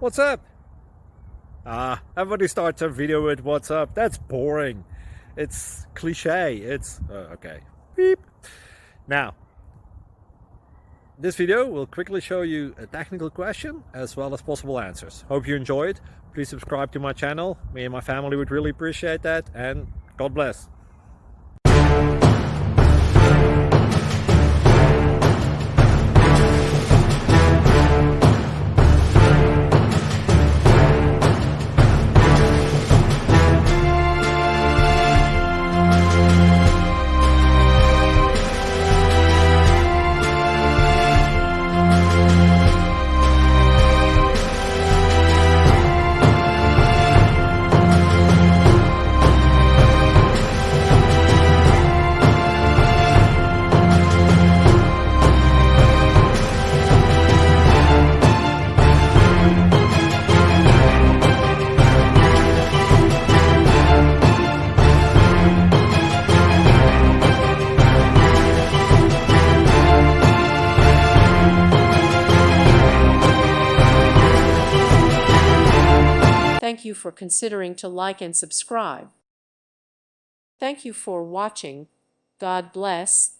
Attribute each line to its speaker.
Speaker 1: What's up? Everybody starts a video with what's up. That's boring. It's cliche. It's okay. Beep. Now, this video will quickly show you a technical question as well as possible answers. Hope you enjoy it. Please subscribe to my channel. Me and my family would really appreciate that, and God bless.
Speaker 2: Thank you for considering to like and subscribe. Thank you for watching. God bless.